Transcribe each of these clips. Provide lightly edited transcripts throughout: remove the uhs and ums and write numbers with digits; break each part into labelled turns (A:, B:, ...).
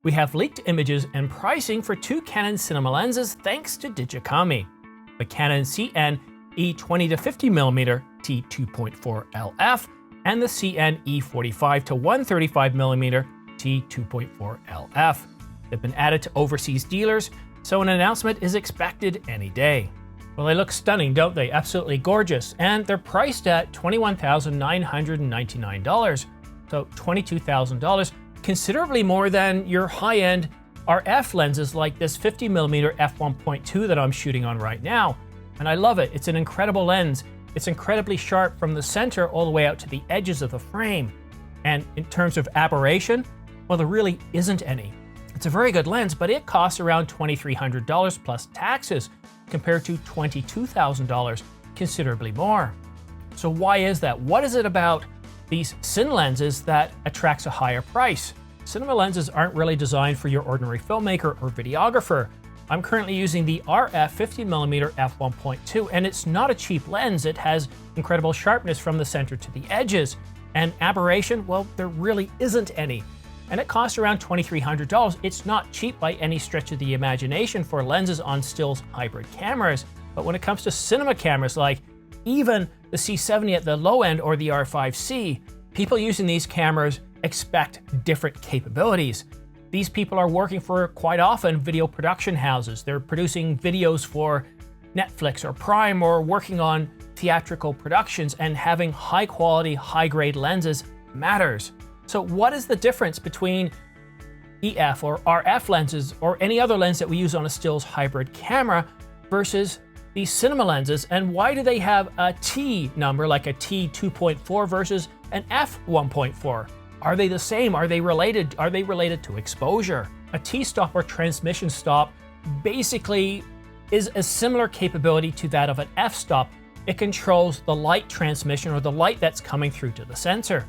A: We have leaked images and pricing for two Canon cinema lenses thanks to Digicami. The Canon Cine E20-50mm t2.4 LF and the Cine E45-135mm t2.4 LF. They've been added to overseas dealers, so an announcement is expected any day. Well, they look stunning, don't they? Absolutely gorgeous. And they're priced at $21,999, so $22,000, considerably more than your high-end RF lenses like this 50mm f1.2 that I'm shooting on right now. And I love it. It's an incredible lens. It's incredibly sharp from the center all the way out to the edges of the frame. And in terms of aberration, well, there really isn't any. It's a very good lens, but it costs around $2,300 plus taxes compared to $22,000, considerably more. So why is that? What is it about these cine lenses that attracts a higher price? Cinema lenses aren't really designed for your ordinary filmmaker or videographer. I'm currently using the RF 50mm f1.2, and it's not a cheap lens. It has incredible sharpness from the center to the edges, and aberration, well, there really isn't any. And it costs around $2,300. It's not cheap by any stretch of the imagination for lenses on stills hybrid cameras. But when it comes to cinema cameras, like even the C70 at the low end or the R5C, people using these cameras expect different capabilities. These people are working for, quite often, video production houses. They're producing videos for Netflix or Prime or working on theatrical productions, and having high quality, high grade lenses matters. So what is the difference between EF or RF lenses or any other lens that we use on a stills hybrid camera versus these cinema lenses, and why do they have a T number like a T2.4 versus an F1.4? Are they the same? Are they related? Are they related to exposure? A T-stop or transmission stop basically is a similar capability to that of an f-stop. It controls the light transmission or the light that's coming through to the sensor.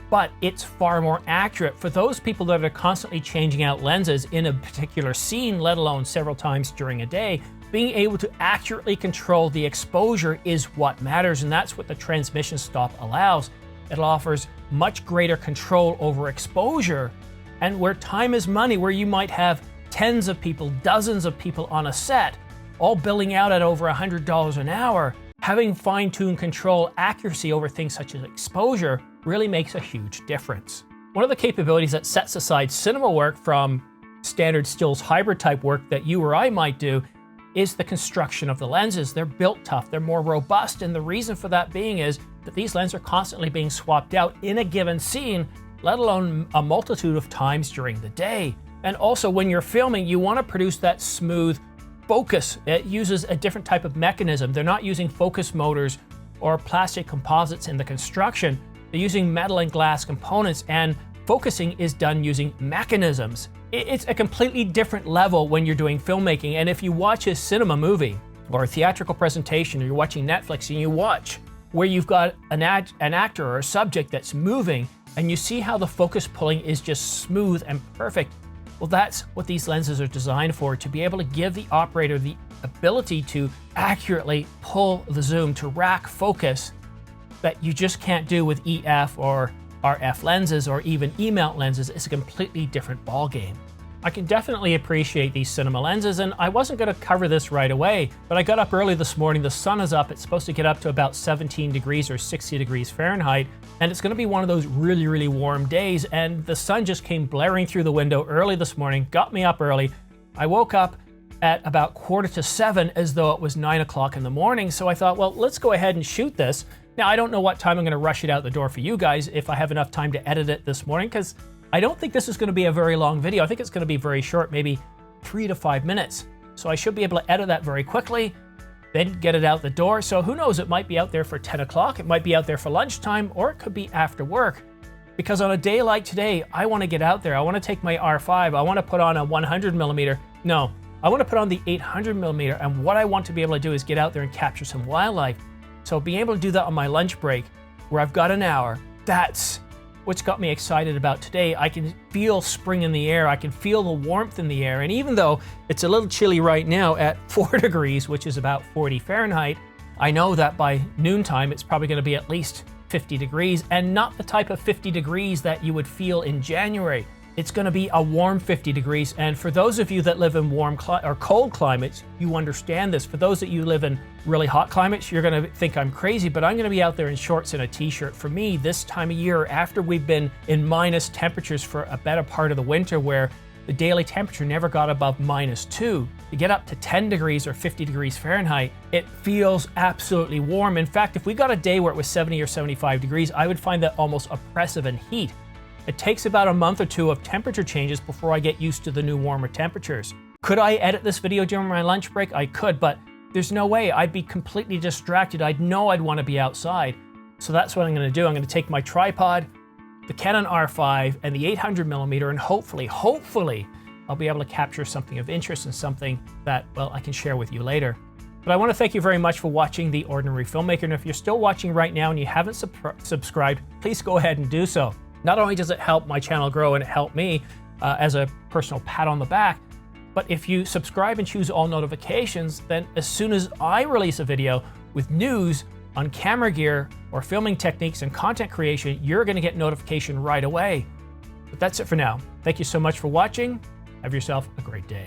A: But it's far more accurate for those people that are constantly changing out lenses in a particular scene, let alone several times during a day. Being able to accurately control the exposure is what matters, and that's what the transmission stop allows. It offers much greater control over exposure, and where time is money, where you might have tens of people, dozens of people on a set, all billing out at over $100 an hour, having fine-tuned control accuracy over things such as exposure really makes a huge difference. One of the capabilities that sets aside cinema work from standard stills hybrid type work that you or I might do is the construction of the lenses. They're built tough, they're more robust, and the reason for that being is that these lenses are constantly being swapped out in a given scene, let alone a multitude of times during the day. And also when you're filming, you want to produce that smooth focus. It uses a different type of mechanism. They're not using focus motors or plastic composites in the construction. They're using metal and glass components, and focusing is done using mechanisms. It's a completely different level when you're doing filmmaking. And if you watch a cinema movie or a theatrical presentation, or you're watching Netflix and you watch where you've got an actor or a subject that's moving, and you see how the focus pulling is just smooth and perfect, well, that's what these lenses are designed for, to be able to give the operator the ability to accurately pull the zoom, to rack focus that you just can't do with EF or RF lenses or even E-mount lenses. It's a completely different ballgame. I can definitely appreciate these cinema lenses, and I wasn't going to cover this right away, but I got up early this morning. The sun is up. It's supposed to get up to about 17 degrees or 60 degrees Fahrenheit, and it's going to be one of those really, really warm days, and the sun just came blaring through the window early this morning, got me up early. I woke up at about 6:45 as though it was 9 o'clock in the morning, so I thought, well, let's go ahead and shoot this. Now, I don't know what time I'm going to rush it out the door for you guys, if I have enough time to edit it this morning, because I don't think this is going to be a very long video. I think it's going to be very short, maybe 3 to 5 minutes. So I should be able to edit that very quickly, then get it out the door. So who knows, it might be out there for 10 o'clock, it might be out there for lunchtime, or it could be after work. Because on a day like today, I want to get out there. I want to take my R5, I want to put on a 100mm. No, I want to put on the 800mm, and what I want to be able to do is get out there and capture some wildlife. So being able to do that on my lunch break, where I've got an hour, that's what's got me excited about today. I can feel spring in the air, I can feel the warmth in the air, and even though it's a little chilly right now at 4 degrees, which is about 40 Fahrenheit, I know that by noontime it's probably going to be at least 50 degrees, and not the type of 50 degrees that you would feel in January. it's going to be a warm 50 degrees. And for those of you that live in warm or cold climates, you understand this. For those that you live in really hot climates, you're going to think I'm crazy, but I'm going to be out there in shorts and a t-shirt. For me, this time of year, after we've been in minus temperatures for a better part of the winter where the daily temperature never got above -2, to get up to 10 degrees or 50 degrees Fahrenheit, it feels absolutely warm. In fact, if we got a day where it was 70 or 75 degrees, I would find that almost oppressive in heat. It takes about a month or two of temperature changes before I get used to the new warmer temperatures. Could I edit this video during my lunch break? I could, but there's no way. I'd be completely distracted. I'd know I'd want to be outside. So that's what I'm going to do. I'm going to take my tripod, the Canon R5, and the 800mm, and hopefully, I'll be able to capture something of interest and something that, well, I can share with you later. But I want to thank you very much for watching The Ordinary Filmmaker. And if you're still watching right now and you haven't subscribed, please go ahead and do so. Not only does it help my channel grow and it help me as a personal pat on the back, but if you subscribe and choose all notifications, then as soon as I release a video with news on camera gear or filming techniques and content creation, you're going to get notification right away. But that's it for now. Thank you so much for watching. Have yourself a great day.